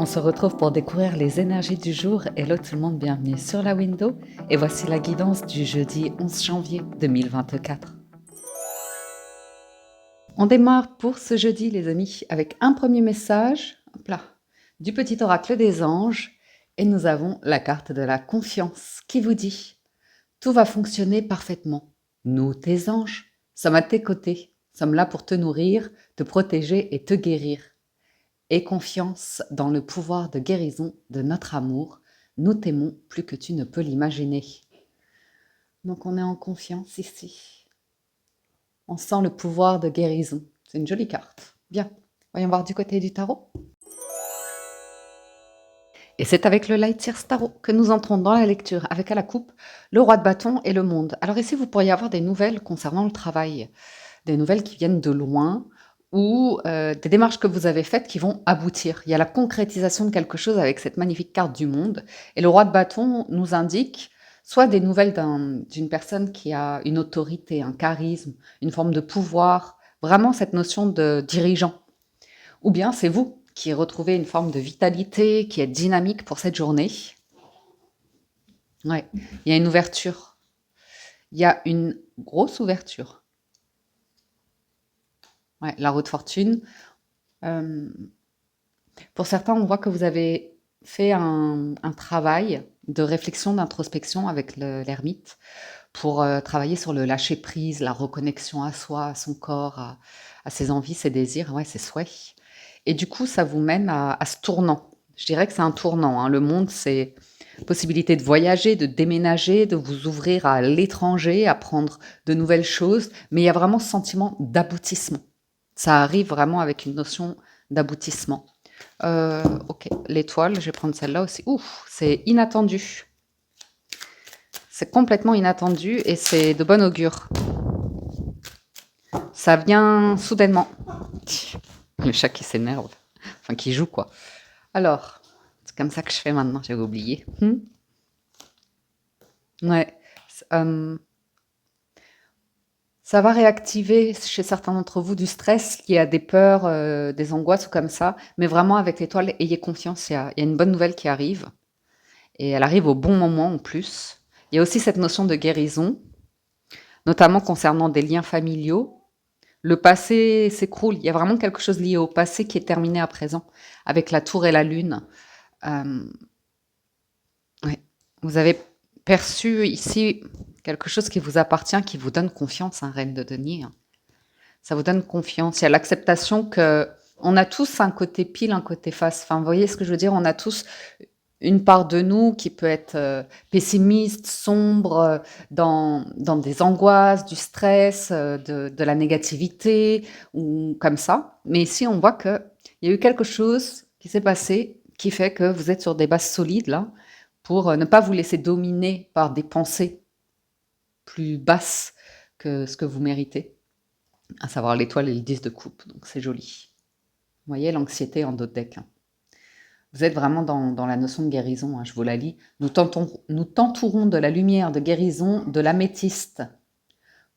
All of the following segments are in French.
On se retrouve pour découvrir les énergies du jour. Hello tout le monde, bienvenue sur la window. Et voici la guidance du jeudi 11 janvier 2024. On démarre pour ce jeudi, les amis, avec un premier message, hop là, du petit oracle des anges. Et nous avons la carte de la confiance qui vous dit « Tout va fonctionner parfaitement. Nous, tes anges, sommes à tes côtés. Sommes là pour te nourrir, te protéger et te guérir. Aie confiance dans le pouvoir de guérison de notre amour. Nous t'aimons plus que tu ne peux l'imaginer. » Donc on est en confiance ici. On sent le pouvoir de guérison. C'est une jolie carte. Bien. Voyons voir du côté du tarot. Et c'est avec le Light Years Tarot que nous entrons dans la lecture avec à la coupe le roi de bâton et le monde. Alors ici, vous pourriez avoir des nouvelles concernant le travail. Des nouvelles qui viennent de loin ou des démarches que vous avez faites qui vont aboutir. Il y a la concrétisation de quelque chose avec cette magnifique carte du monde. Et le roi de bâton nous indique soit des nouvelles d'une personne qui a une autorité, un charisme, une forme de pouvoir, vraiment cette notion de dirigeant. Ou bien c'est vous qui retrouvez une forme de vitalité, qui est dynamique pour cette journée. Ouais, il y a une ouverture. Il y a une grosse ouverture. Ouais, la roue de fortune. Pour certains, on voit que vous avez fait un travail de réflexion, d'introspection avec l'ermite pour travailler sur le lâcher-prise, la reconnexion à soi, à son corps, à ses envies, ses désirs, ouais, ses souhaits. Et du coup, ça vous mène à ce tournant. Je dirais que c'est un tournant, hein. Le monde, c'est possibilité de voyager, de déménager, de vous ouvrir à l'étranger, apprendre de nouvelles choses, mais il y a vraiment ce sentiment d'aboutissement. Ça arrive vraiment avec une notion d'aboutissement. Ok, l'étoile, je vais prendre celle-là aussi. Ouf, c'est inattendu. C'est complètement inattendu et c'est de bon augure. Ça vient soudainement. Le chat qui s'énerve. Enfin, qui joue, quoi. Alors, c'est comme ça que je fais maintenant, j'avais oublié. Ouais. Ça va réactiver chez certains d'entre vous du stress lié à des peurs, des angoisses ou comme ça. Mais vraiment, avec l'étoile, ayez confiance, il y a une bonne nouvelle qui arrive. Et elle arrive au bon moment en plus. Il y a aussi cette notion de guérison, notamment concernant des liens familiaux. Le passé s'écroule. Il y a vraiment quelque chose lié au passé qui est terminé à présent, avec la tour et la lune. Ouais. Vous avez perçu ici quelque chose qui vous appartient, qui vous donne confiance, hein, reine de denier. Ça vous donne confiance. Il y a l'acceptation que on a tous un côté pile, un côté face. Enfin, vous voyez ce que je veux dire? On a tous une part de nous qui peut être pessimiste, sombre, dans des angoisses, du stress, de la négativité, ou comme ça. Mais ici, on voit qu'il y a eu quelque chose qui s'est passé qui fait que vous êtes sur des bases solides, là, pour ne pas vous laisser dominer par des pensées plus basses que ce que vous méritez, à savoir l'étoile et le 10 de coupe. Donc, c'est joli. Vous voyez l'anxiété en dos de deck, hein. Vous êtes vraiment dans la notion de guérison, hein, je vous la lis. Nous t'entourons de la lumière de guérison de l'améthyste.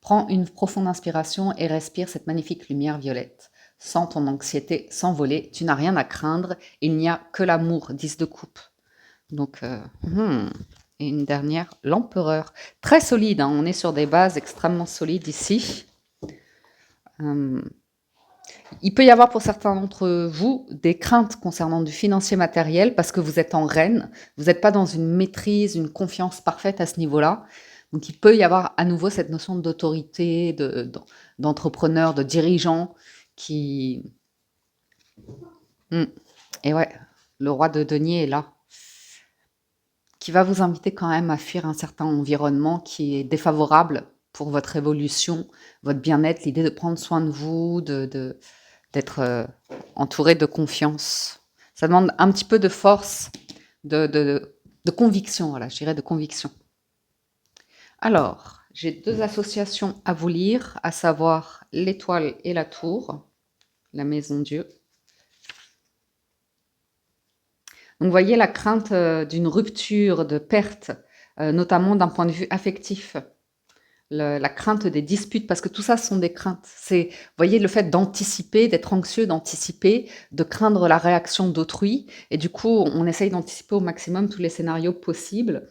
Prends une profonde inspiration et respire cette magnifique lumière violette. Sens ton anxiété s'envoler, tu n'as rien à craindre, il n'y a que l'amour, 10 de coupe. Donc, et une dernière, l'empereur. Très solide, hein, on est sur des bases extrêmement solides ici. Il peut y avoir pour certains d'entre vous des craintes concernant du financier matériel parce que vous êtes en reine, vous n'êtes pas dans une maîtrise, une confiance parfaite à ce niveau-là. Donc il peut y avoir à nouveau cette notion d'autorité, d'entrepreneur, de dirigeant qui... Et ouais, le roi de denier est là, qui va vous inviter quand même à fuir un certain environnement qui est défavorable pour votre évolution, votre bien-être, l'idée de prendre soin de vous, d'être entouré de confiance. Ça demande un petit peu de force, de conviction, voilà, je dirais de conviction. Alors, j'ai 2 associations à vous lire, à savoir l'étoile et la tour, la maison Dieu. Donc, vous voyez la crainte d'une rupture, de perte, notamment d'un point de vue affectif. la crainte des disputes, parce que tout ça, ce sont des craintes. C'est, vous voyez, le fait d'anticiper, d'être anxieux, d'anticiper, de craindre la réaction d'autrui. Et du coup, on essaye d'anticiper au maximum tous les scénarios possibles.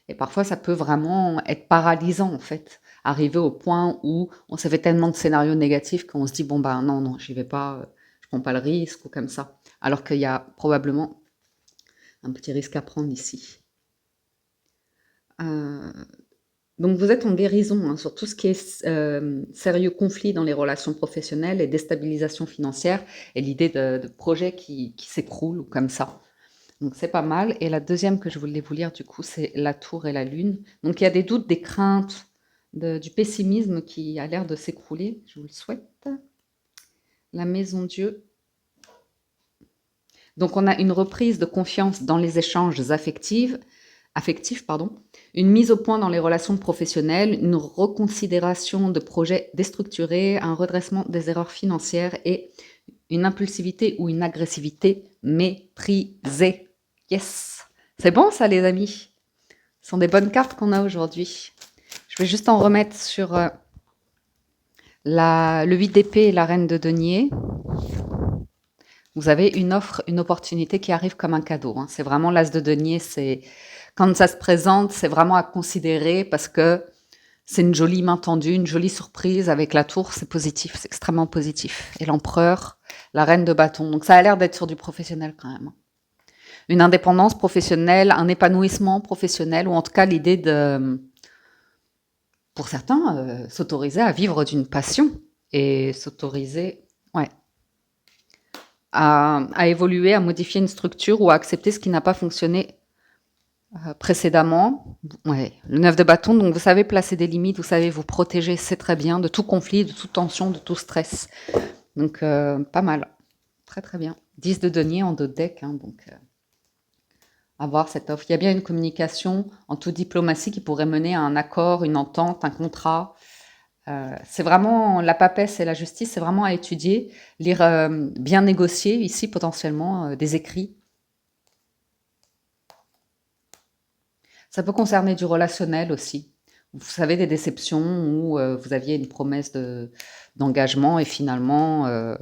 Et parfois, ça peut vraiment être paralysant, en fait. Arriver au point où on s'est fait tellement de scénarios négatifs qu'on se dit, bon, bah non, non, j'y vais pas, je prends pas le risque ou comme ça. Alors qu'il y a probablement un petit risque à prendre ici. Euh, donc vous êtes en guérison hein, sur tout ce qui est sérieux conflit dans les relations professionnelles et déstabilisation financière et l'idée de projets qui s'écroulent ou comme ça. Donc c'est pas mal. Et la deuxième que je voulais vous lire du coup, c'est la tour et la lune. Donc il y a des doutes, des craintes, du pessimisme qui a l'air de s'écrouler. Je vous le souhaite. La maison Dieu. Donc on a une reprise de confiance dans les échanges affectifs, une mise au point dans les relations professionnelles, une reconsidération de projets déstructurés, un redressement des erreurs financières et une impulsivité ou une agressivité maîtrisée. Yes! C'est bon ça les amis? Ce sont des bonnes cartes qu'on a aujourd'hui. Je vais juste en remettre sur le 8 d'épée et la reine de denier. Vous avez une offre, une opportunité qui arrive comme un cadeau. Hein. C'est vraiment l'as de denier, c'est quand ça se présente, c'est vraiment à considérer parce que c'est une jolie main tendue, une jolie surprise avec la tour, c'est positif, c'est extrêmement positif. Et l'empereur, la reine de bâton. Donc ça a l'air d'être sur du professionnel quand même. Une indépendance professionnelle, un épanouissement professionnel, ou en tout cas l'idée de, pour certains, s'autoriser à vivre d'une passion et s'autoriser, ouais, à évoluer, à modifier une structure ou à accepter ce qui n'a pas fonctionné précédemment. Ouais, le 9 de bâton, donc vous savez placer des limites, vous savez vous protéger, c'est très bien, de tout conflit, de toute tension, de tout stress. Donc pas mal, très très bien. 10 de denier en 2 decks, hein, donc avoir cette offre. Il y a bien une communication en toute diplomatie qui pourrait mener à un accord, une entente, un contrat. C'est vraiment la papesse et la justice, c'est vraiment à étudier, lire, bien négocier ici potentiellement des écrits. Ça peut concerner du relationnel aussi. Vous savez, des déceptions où vous aviez une promesse d'engagement et finalement,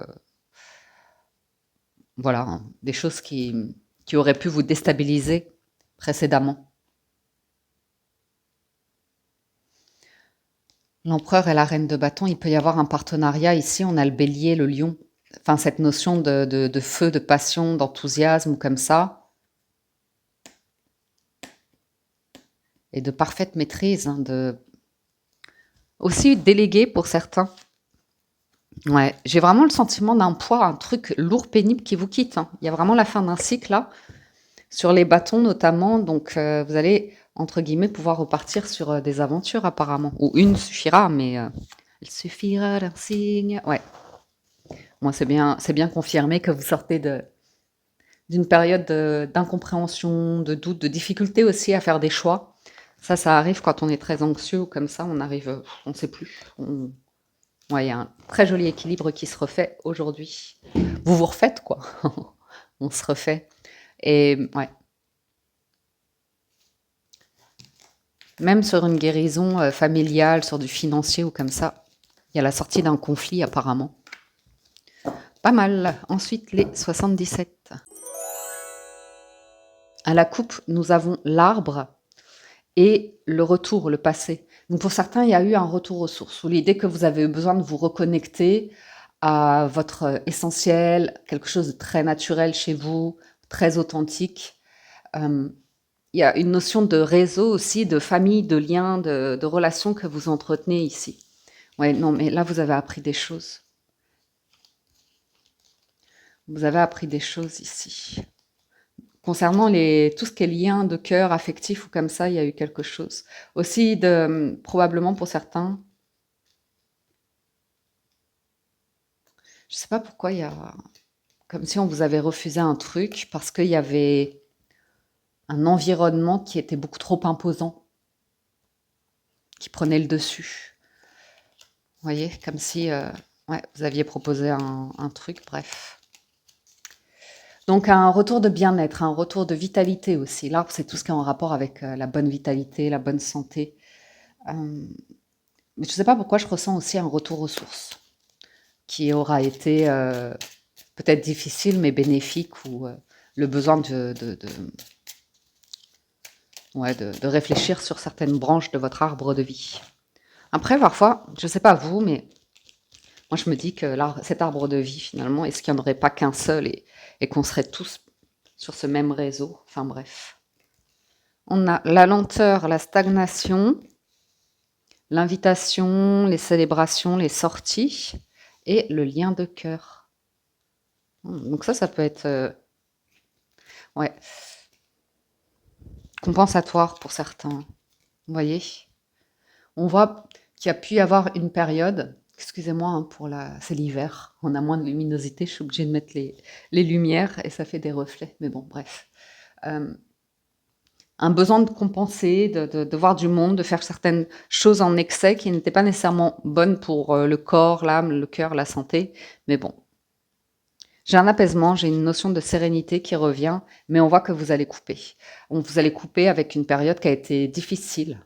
voilà, hein, des choses qui auraient pu vous déstabiliser précédemment. L'empereur et la reine de bâton, il peut y avoir un partenariat. Ici, on a le bélier, le lion. Enfin, cette notion de feu, de passion, d'enthousiasme, comme ça. Et de parfaite maîtrise. Hein, aussi délégué pour certains. Ouais, j'ai vraiment le sentiment d'un poids, un truc lourd, pénible qui vous quitte. Hein. Il y a vraiment la fin d'un cycle là. Sur les bâtons notamment. Donc, vous allez, entre guillemets, pouvoir repartir sur des aventures apparemment. Ou une suffira, mais il suffira d'un signe. Ouais. Moi, c'est bien confirmé que vous sortez d'une période d'incompréhension, de doute, de difficulté aussi à faire des choix. Ça arrive quand on est très anxieux ou comme ça, on arrive, on ne sait plus. Ouais, il y a un très joli équilibre qui se refait aujourd'hui. Vous vous refaites, quoi. On se refait. Et ouais. Même sur une guérison familiale, sur du financier ou comme ça, il y a la sortie d'un conflit apparemment. Pas mal. Ensuite, les 77. À la coupe, nous avons l'arbre et le retour, le passé. Donc pour certains, il y a eu un retour aux sources, ou l'idée que vous avez eu besoin de vous reconnecter à votre essentiel, quelque chose de très naturel chez vous, très authentique. Il y a une notion de réseau aussi, de famille, de lien, de relations que vous entretenez ici. Ouais, non, mais là, vous avez appris des choses. Vous avez appris des choses ici. Concernant tout ce qui est lien de cœur, affectif ou comme ça, il y a eu quelque chose. Aussi, probablement pour certains, je ne sais pas pourquoi il y a... Comme si on vous avait refusé un truc parce qu'il y avait un environnement qui était beaucoup trop imposant, qui prenait le dessus. Vous voyez, comme si ouais, vous aviez proposé un truc, bref. Donc un retour de bien-être, un retour de vitalité aussi. L'arbre, c'est tout ce qui est en rapport avec la bonne vitalité, la bonne santé. Mais je ne sais pas pourquoi je ressens aussi un retour aux sources qui aura été peut-être difficile mais bénéfique ou le besoin ouais, de réfléchir sur certaines branches de votre arbre de vie. Après, parfois, je ne sais pas vous, mais moi je me dis que cet arbre de vie, finalement, est-ce qu'il n'y en aurait pas qu'un seul et qu'on serait tous sur ce même réseau? Enfin bref. On a la lenteur, la stagnation, l'invitation, les célébrations, les sorties et le lien de cœur. Donc ça peut être ouais, compensatoire pour certains. Vous voyez? On voit qu'il y a pu y avoir une période, excusez-moi pour c'est l'hiver, on a moins de luminosité, je suis obligée de mettre les lumières et ça fait des reflets, mais bon, bref. Un besoin de compenser, de voir du monde, de faire certaines choses en excès qui n'étaient pas nécessairement bonnes pour le corps, l'âme, le cœur, la santé, mais bon. J'ai un apaisement, j'ai une notion de sérénité qui revient, mais on voit que vous allez couper. Vous allez couper avec une période qui a été difficile.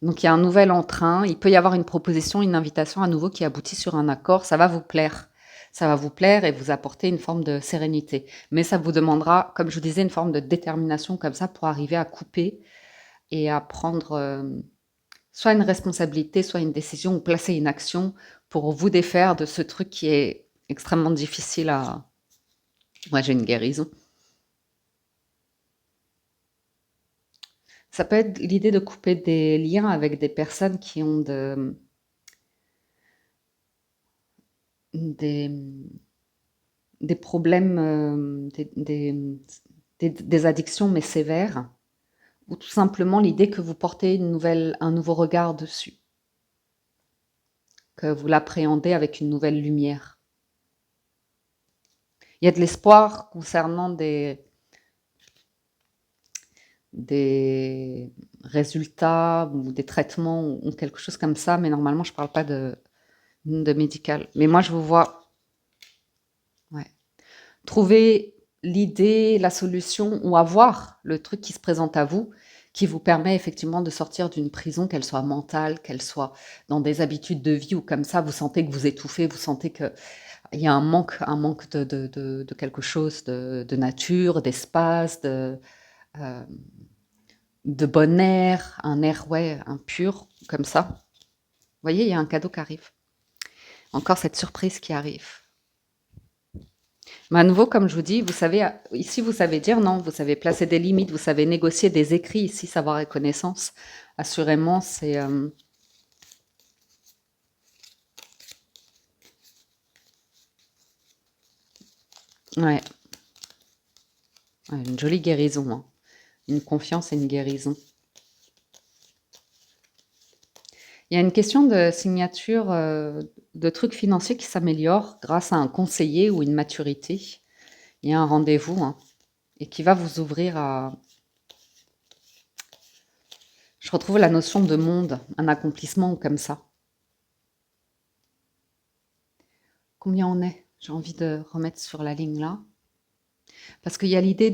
Donc il y a un nouvel entrain, il peut y avoir une proposition, une invitation à nouveau qui aboutit sur un accord, ça va vous plaire. Ça va vous plaire et vous apporter une forme de sérénité. Mais ça vous demandera, comme je vous disais, une forme de détermination comme ça pour arriver à couper et à prendre soit une responsabilité, soit une décision ou placer une action pour vous défaire de ce truc qui est extrêmement difficile à... Moi, j'ai une guérison. Ça peut être l'idée de couper des liens avec des personnes qui ont des, des problèmes, des addictions, mais sévères, ou tout simplement l'idée que vous portez un nouveau regard dessus, que vous l'appréhendez avec une nouvelle lumière. Il y a de l'espoir concernant des résultats ou des traitements ou quelque chose comme ça, mais normalement, je ne parle pas de médical. Mais moi, je vous vois ouais, trouver l'idée, la solution ou avoir le truc qui se présente à vous qui vous permet effectivement de sortir d'une prison, qu'elle soit mentale, qu'elle soit dans des habitudes de vie ou comme ça, vous sentez que vous étouffez, vous sentez qu'il y a un manque de quelque chose, de nature, d'espace, de bon air, un air, ouais, un pur, comme ça. Vous voyez, il y a un cadeau qui arrive. Encore cette surprise qui arrive. Mais à nouveau, comme je vous dis, vous savez, ici, vous savez dire non, vous savez placer des limites, vous savez négocier des écrits, ici, savoir et connaissance. Assurément, c'est... ouais. Ouais, une jolie guérison, hein. Une confiance et une guérison. Il y a une question de signature de trucs financiers qui s'améliorent grâce à un conseiller ou une maturité. Il y a un rendez-vous hein, et qui va vous ouvrir à... Je retrouve la notion de monde, un accomplissement comme ça. Combien on est? J'ai envie de remettre sur la ligne là. Parce qu'il y a l'idée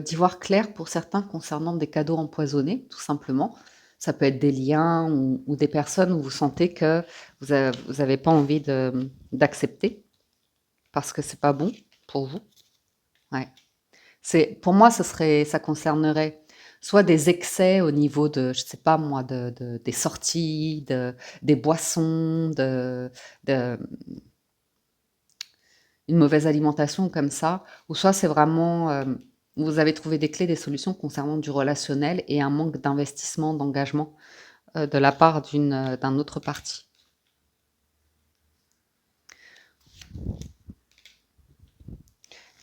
d'y voir clair pour certains concernant des cadeaux empoisonnés, tout simplement. Ça peut être des liens ou des personnes où vous sentez que vous n'avez pas envie d'accepter parce que c'est pas bon pour vous. Ouais. Pour moi, ça concernerait soit des excès au niveau de, je sais pas moi, des sorties, des boissons, une mauvaise alimentation comme ça, ou soit c'est vraiment, vous avez trouvé des clés, des solutions concernant du relationnel et un manque d'investissement, d'engagement de la part d'un autre parti.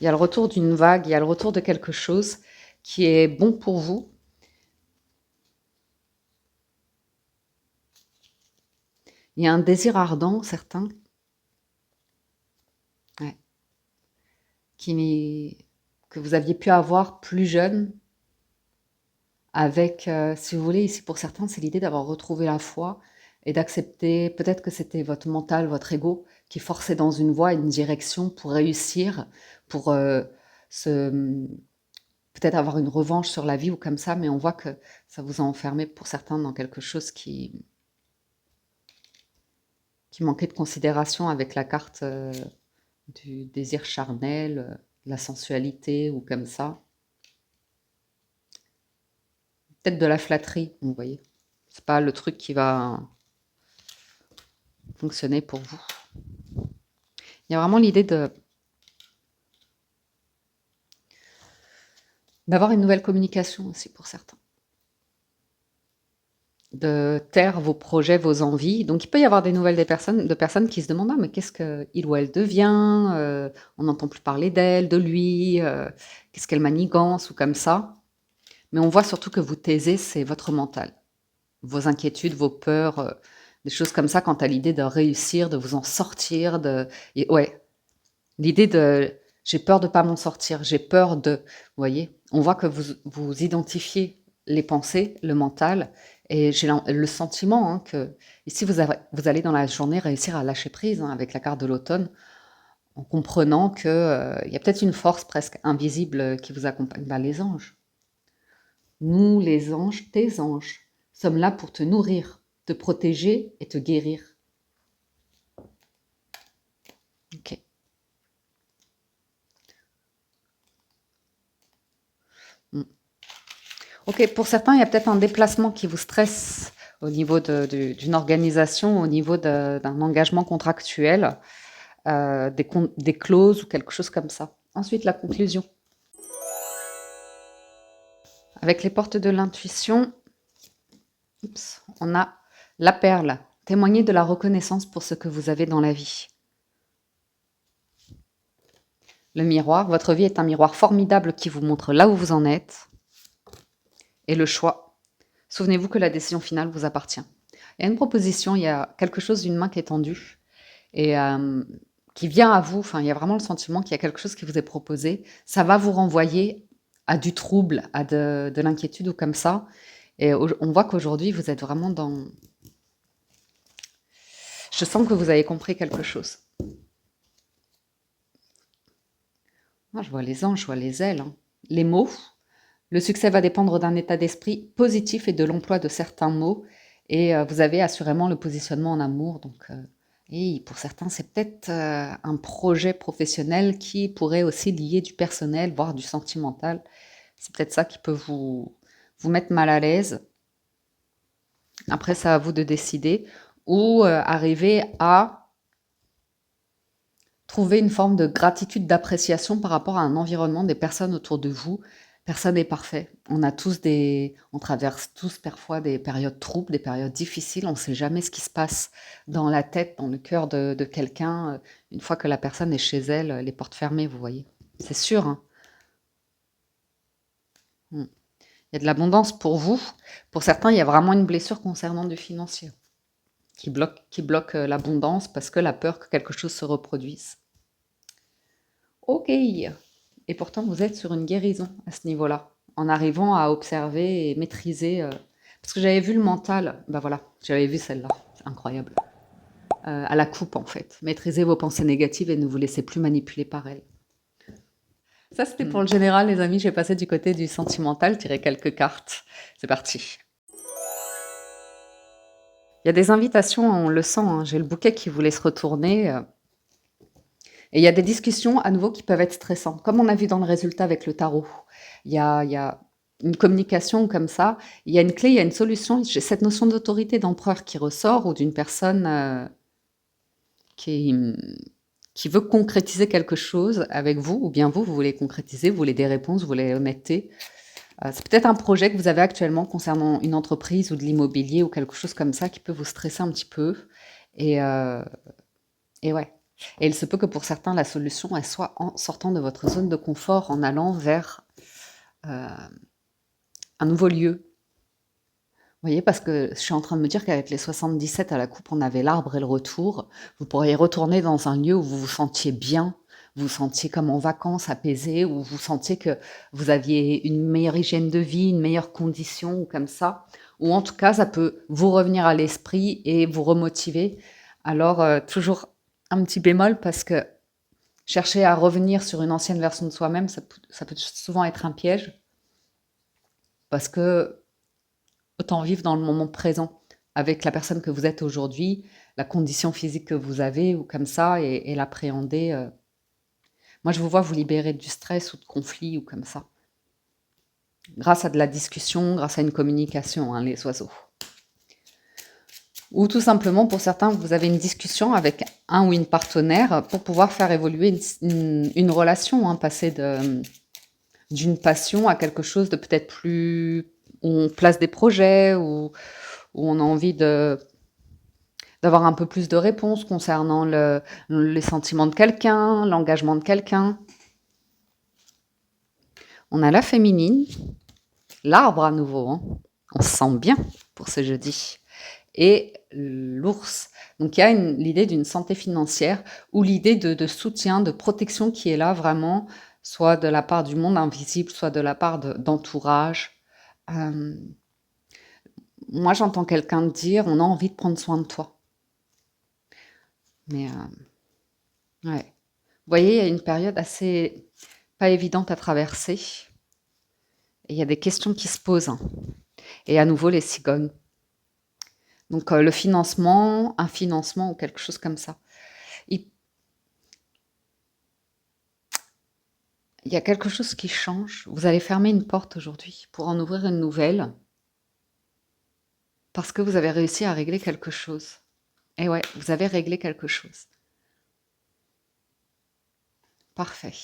Il y a le retour d'une vague, il y a le retour de quelque chose qui est bon pour vous. Il y a un désir ardent, certain, ouais, que vous aviez pu avoir plus jeune, avec, si vous voulez, ici pour certains, c'est l'idée d'avoir retrouvé la foi et d'accepter, peut-être que c'était votre mental, votre ego, qui forçait dans une voie, une direction pour réussir, pour peut-être avoir une revanche sur la vie ou comme ça, mais on voit que ça vous a enfermé pour certains dans quelque chose qui qui manquait de considération avec la carte du désir charnel, la sensualité ou comme ça. Peut-être de la flatterie, vous voyez. C'est pas le truc qui va fonctionner pour vous. Il y a vraiment l'idée d'avoir une nouvelle communication aussi pour certains. De taire vos projets, vos envies. Donc il peut y avoir des nouvelles de personnes qui se demandent ah, mais qu'est-ce qu'il ou elle devient, on n'entend plus parler d'elle, de lui, qu'est-ce qu'elle manigance ou comme ça. Mais on voit surtout que vous taisez, c'est votre mental. Vos inquiétudes, vos peurs, des choses comme ça quant à l'idée de réussir, de vous en sortir. Ouais, l'idée de j'ai peur de pas m'en sortir, j'ai peur de. Vous voyez, on voit que vous identifiez les pensées, le mental, et j'ai le sentiment que ici vous allez dans la journée réussir à lâcher prise avec la carte de l'automne, en comprenant que il y a peut-être une force presque invisible qui vous accompagne. Ben, les anges. Nous, les anges, tes anges, sommes là pour te nourrir, te protéger et te guérir. Ok. Ok, pour certains, il y a peut-être un déplacement qui vous stresse au niveau d'une organisation, au niveau d'un engagement contractuel, des clauses ou quelque chose comme ça. Ensuite, la conclusion. Avec les portes de l'intuition, on a la perle. Témoignez de la reconnaissance pour ce que vous avez dans la vie. Le miroir, votre vie est un miroir formidable qui vous montre là où vous en êtes. Et le choix. Souvenez-vous que la décision finale vous appartient. Il y a une proposition, il y a quelque chose d'une main qui est tendue et qui vient à vous. Enfin, il y a vraiment le sentiment qu'il y a quelque chose qui vous est proposé. Ça va vous renvoyer à du trouble, à de l'inquiétude ou comme ça. Et on voit qu'aujourd'hui, vous êtes vraiment dans... Je sens que vous avez compris quelque chose. Moi, je vois les anges, je vois les ailes. Les mots. Le succès va dépendre d'un état d'esprit positif et de l'emploi de certains mots. Et vous avez assurément le positionnement en amour. Donc, et pour certains, c'est peut-être un projet professionnel qui pourrait aussi lier du personnel, voire du sentimental. C'est peut-être ça qui peut vous mettre mal à l'aise. Après, c'est à vous de décider. Ou arriver à trouver une forme de gratitude, d'appréciation par rapport à un environnement, des personnes autour de vous. Personne n'est parfait. On traverse tous parfois des périodes troubles, des périodes difficiles. On ne sait jamais ce qui se passe dans la tête, dans le cœur de quelqu'un. Une fois que la personne est chez elle, les portes fermées, vous voyez. C'est sûr. Hein. Il y a de l'abondance pour vous. Pour certains, il y a vraiment une blessure concernant du financier qui bloque l'abondance parce que la peur que quelque chose se reproduise. Ok. Et pourtant, vous êtes sur une guérison à ce niveau-là, en arrivant à observer et maîtriser. Parce que j'avais vu le mental, ben voilà, j'avais vu celle-là, c'est incroyable. À la coupe, en fait. Maîtrisez vos pensées négatives et ne vous laissez plus manipuler par elles. Ça, c'était pour le général, les amis. J'ai passé du côté du sentimental, tiré quelques cartes. C'est parti. Il y a des invitations, on le sent, hein. J'ai le bouquet qui vous laisse retourner. Et il y a des discussions à nouveau qui peuvent être stressantes, comme on a vu dans le résultat avec le tarot. Il y a une communication comme ça, il y a une clé, il y a une solution. J'ai cette notion d'autorité d'empereur qui ressort ou d'une personne qui veut concrétiser quelque chose avec vous, ou bien vous voulez concrétiser, vous voulez des réponses, vous voulez honnêteté. C'est peut-être un projet que vous avez actuellement concernant une entreprise ou de l'immobilier ou quelque chose comme ça qui peut vous stresser un petit peu. Et ouais. Et il se peut que pour certains, la solution, elle soit en sortant de votre zone de confort, en allant vers un nouveau lieu. Vous voyez, parce que je suis en train de me dire qu'avec les 77 à la coupe, on avait l'arbre et le retour. Vous pourriez retourner dans un lieu où vous vous sentiez bien, vous vous sentiez comme en vacances, apaisé, où vous sentiez que vous aviez une meilleure hygiène de vie, une meilleure condition, ou comme ça. Ou en tout cas, ça peut vous revenir à l'esprit et vous remotiver. Alors, toujours un petit bémol, parce que chercher à revenir sur une ancienne version de soi-même, ça peut souvent être un piège. Parce que autant vivre dans le moment présent. avec la personne que vous êtes aujourd'hui, la condition physique que vous avez ou comme ça et l'appréhender. Moi, je vous vois vous libérer du stress ou de conflit ou comme ça, grâce à de la discussion, grâce à une communication, hein, les oiseaux. Ou tout simplement, pour certains, vous avez une discussion avec un ou une partenaire pour pouvoir faire évoluer une relation, hein, passer d'une passion à quelque chose de peut-être plus... où on place des projets, où on a envie d'avoir un peu plus de réponses concernant les sentiments de quelqu'un, l'engagement de quelqu'un. On a la féminine, l'arbre à nouveau, hein. On se sent bien pour ce jeudi. Et l'ours. Donc il y a l'idée d'une santé financière ou l'idée de soutien, de protection qui est là vraiment, soit de la part du monde invisible, soit de la part d'entourage. Euh, Moi, j'entends quelqu'un dire, on a envie de prendre soin de toi. Mais ouais. Vous voyez, il y a une période assez pas évidente à traverser. Et il y a des questions qui se posent, hein. Et à nouveau, les cigognes. Donc le financement, un financement ou quelque chose comme ça. Il y a quelque chose qui change. Vous allez fermer une porte aujourd'hui pour en ouvrir une nouvelle parce que vous avez réussi à régler quelque chose. Et ouais, vous avez réglé quelque chose. Parfait.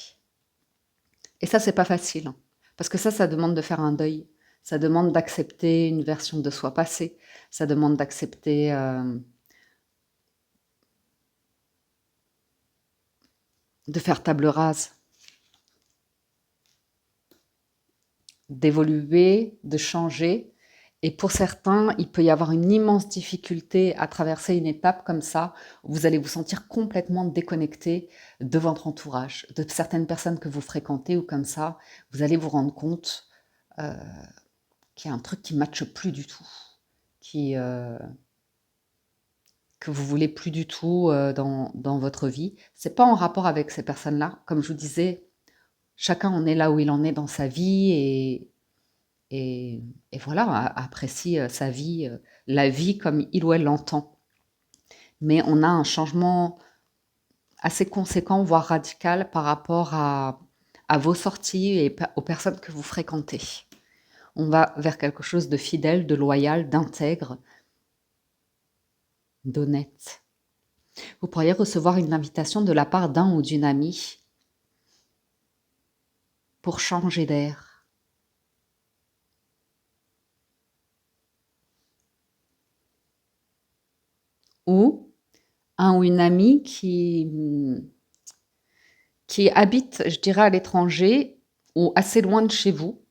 Et ça, c'est pas facile, hein, parce que ça demande de faire un deuil. Ça demande d'accepter une version de soi passée. Ça demande d'accepter de faire table rase, d'évoluer, de changer. Et pour certains, il peut y avoir une immense difficulté à traverser une étape comme ça, où vous allez vous sentir complètement déconnecté de votre entourage, de certaines personnes que vous fréquentez ou comme ça. Vous allez vous rendre compte qu'il y a un truc qui ne matche plus du tout, que vous voulez plus du tout dans votre vie. C'est pas en rapport avec ces personnes-là. Comme je vous disais, chacun en est là où il en est dans sa vie et voilà, apprécie sa vie, la vie comme il ou elle l'entend. Mais on a un changement assez conséquent, voire radical, par rapport à vos sorties et aux personnes que vous fréquentez. On va vers quelque chose de fidèle, de loyal, d'intègre, d'honnête. Vous pourriez recevoir une invitation de la part d'un ou d'une amie pour changer d'air. Ou un ou une amie qui habite, je dirais, à l'étranger ou assez loin de chez vous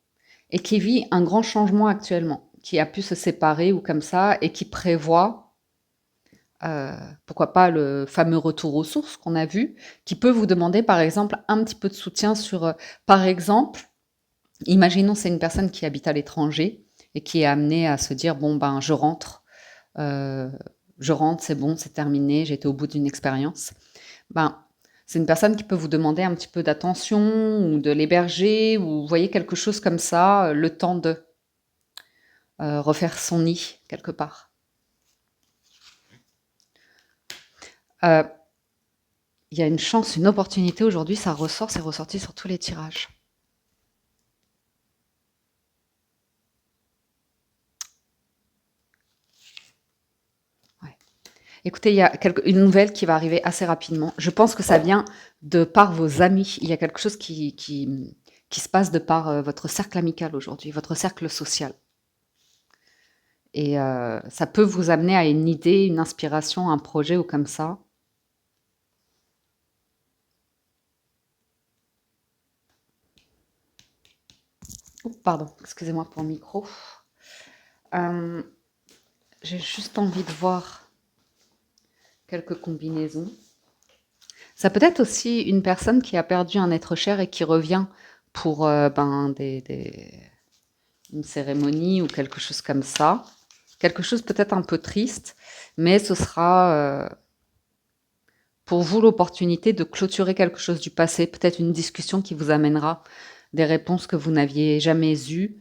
et qui vit un grand changement actuellement, qui a pu se séparer ou comme ça et qui prévoit, pourquoi pas le fameux retour aux sources qu'on a vu, qui peut vous demander par exemple un petit peu de soutien sur, par exemple, imaginons c'est une personne qui habite à l'étranger et qui est amenée à se dire bon ben euh, je rentre, c'est bon, c'est terminé, j'ai été au bout d'une expérience. Ben c'est une personne qui peut vous demander un petit peu d'attention ou de l'héberger ou vous voyez quelque chose comme ça, le temps de refaire son nid quelque part. Euh, Il y a une chance, une opportunité aujourd'hui, ça ressort, c'est ressorti sur tous les tirages. Ouais. Écoutez, il y a une nouvelle qui va arriver assez rapidement. Je pense que ça vient de par vos amis. Il y a quelque chose qui se passe de par votre cercle amical aujourd'hui, votre cercle social. Et ça peut vous amener à une idée, une inspiration, un projet ou comme ça. Oh, pardon, excusez-moi pour le micro. J'ai juste envie de voir quelques combinaisons. Ça peut être aussi une personne qui a perdu un être cher et qui revient pour une cérémonie ou quelque chose comme ça. Quelque chose peut-être un peu triste, mais ce sera pour vous l'opportunité de clôturer quelque chose du passé, peut-être une discussion qui vous amènera des réponses que vous n'aviez jamais eues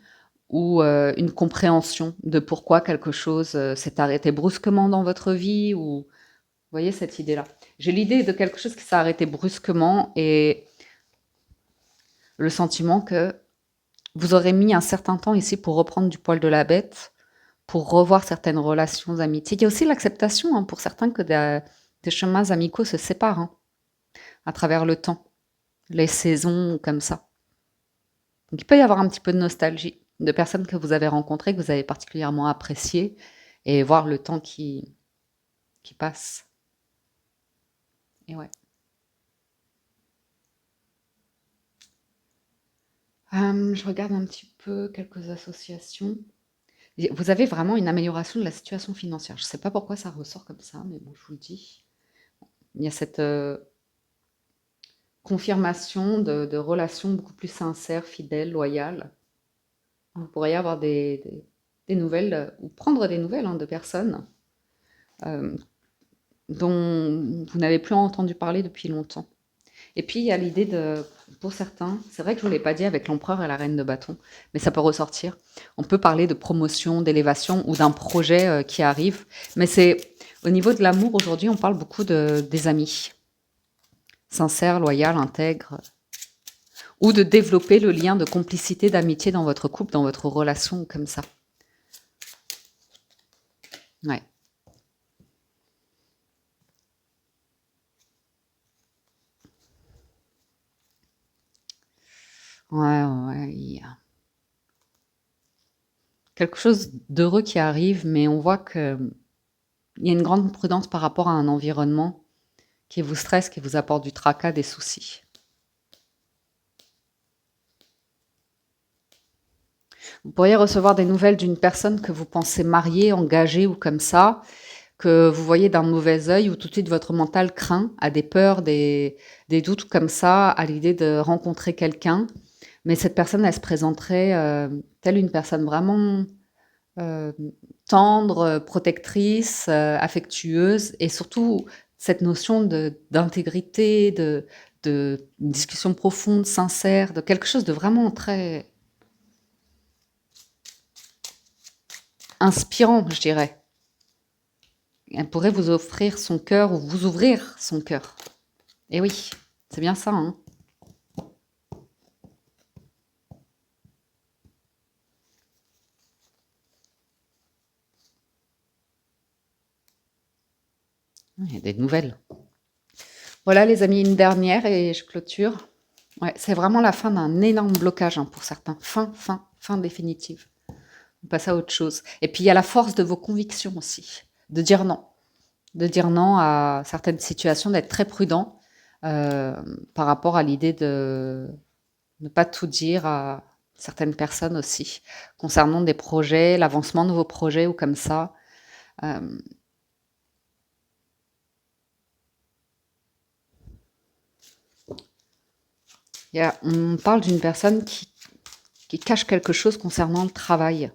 ou une compréhension de pourquoi quelque chose s'est arrêté brusquement dans votre vie, ou vous voyez cette idée-là. J'ai l'idée de quelque chose qui s'est arrêté brusquement et le sentiment que vous aurez mis un certain temps ici pour reprendre du poil de la bête, pour revoir certaines relations amitiées. Il y a aussi l'acceptation pour certains que des chemins amicaux se séparent à travers le temps, les saisons comme ça. Donc il peut y avoir un petit peu de nostalgie de personnes que vous avez rencontrées, que vous avez particulièrement appréciées, et voir le temps qui passe. Et ouais. Je regarde un petit peu quelques associations. Vous avez vraiment une amélioration de la situation financière. Je ne sais pas pourquoi ça ressort comme ça, mais bon, je vous le dis. Il y a cette confirmation de relations beaucoup plus sincères, fidèles, loyales. Vous pourriez avoir des nouvelles, ou prendre des nouvelles de personnes dont vous n'avez plus entendu parler depuis longtemps. Et puis, il y a l'idée de, pour certains, c'est vrai que je ne vous l'ai pas dit avec l'empereur et la reine de bâton, mais ça peut ressortir. On peut parler de promotion, d'élévation ou d'un projet qui arrive. Mais c'est au niveau de l'amour, aujourd'hui, on parle beaucoup des amis. Sincères, loyaux, intègres. Ou de développer le lien de complicité, d'amitié dans votre couple, dans votre relation, comme ça. Ouais. Ouais, il y a quelque chose d'heureux qui arrive, mais on voit qu'il y a une grande prudence par rapport à un environnement qui vous stresse, qui vous apporte du tracas, des soucis. Vous pourriez recevoir des nouvelles d'une personne que vous pensez mariée, engagée ou comme ça, que vous voyez d'un mauvais œil, ou tout de suite votre mental craint, a des peurs, des doutes comme ça, à l'idée de rencontrer quelqu'un. Mais cette personne, elle se présenterait telle une personne vraiment tendre, protectrice, affectueuse, et surtout cette notion d'intégrité, de discussion profonde, sincère, de quelque chose de vraiment très inspirant, je dirais. Elle pourrait vous offrir son cœur ou vous ouvrir son cœur. Et oui, c'est bien ça, hein. Il y a des nouvelles. Voilà les amis, une dernière et je clôture. Ouais, c'est vraiment la fin d'un énorme blocage pour certains. Fin définitive. On passe à autre chose. Et puis il y a la force de vos convictions aussi, de dire non. De dire non à certaines situations, d'être très prudent par rapport à l'idée de ne pas tout dire à certaines personnes aussi, concernant des projets, l'avancement de vos projets ou comme ça. On parle d'une personne qui cache quelque chose concernant le travail.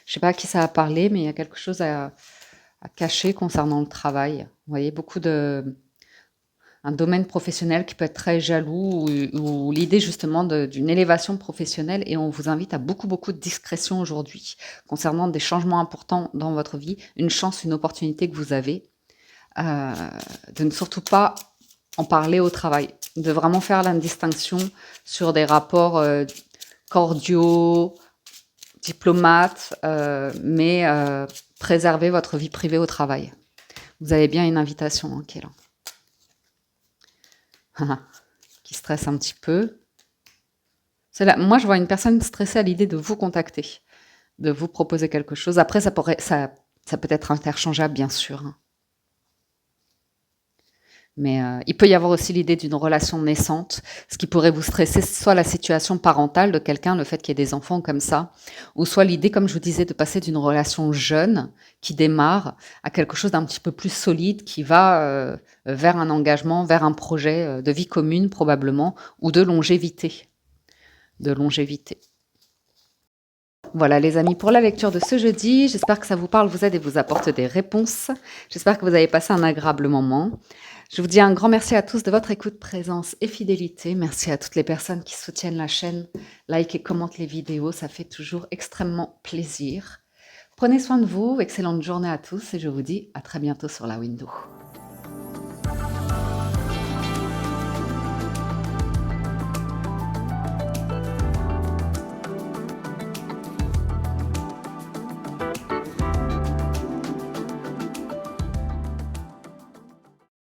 Je ne sais pas à qui ça a parlé, mais il y a quelque chose à cacher concernant le travail. Vous voyez, un domaine professionnel qui peut être très jaloux, ou l'idée justement d'une élévation professionnelle, et on vous invite à beaucoup de discrétion aujourd'hui concernant des changements importants dans votre vie, une chance, une opportunité que vous avez, de ne surtout pas en parler au travail, de vraiment faire la distinction sur des rapports cordiaux, diplomates, mais préserver votre vie privée au travail. Vous avez bien une invitation qui est là. Qui stresse un petit peu. Moi, je vois une personne stressée à l'idée de vous contacter, de vous proposer quelque chose. Après, ça peut être interchangeable, bien sûr. Mais il peut y avoir aussi l'idée d'une relation naissante. Ce qui pourrait vous stresser, soit la situation parentale de quelqu'un, le fait qu'il y ait des enfants comme ça, ou soit l'idée, comme je vous disais, de passer d'une relation jeune qui démarre à quelque chose d'un petit peu plus solide, qui va vers un engagement, vers un projet de vie commune probablement, ou de longévité. Voilà les amis, pour la lecture de ce jeudi, j'espère que ça vous parle, vous aide et vous apporte des réponses. J'espère que vous avez passé un agréable moment. Je vous dis un grand merci à tous de votre écoute, présence et fidélité. Merci à toutes les personnes qui soutiennent la chaîne, like et commentent les vidéos. Ça fait toujours extrêmement plaisir. Prenez soin de vous. Excellente journée à tous et je vous dis à très bientôt sur la window.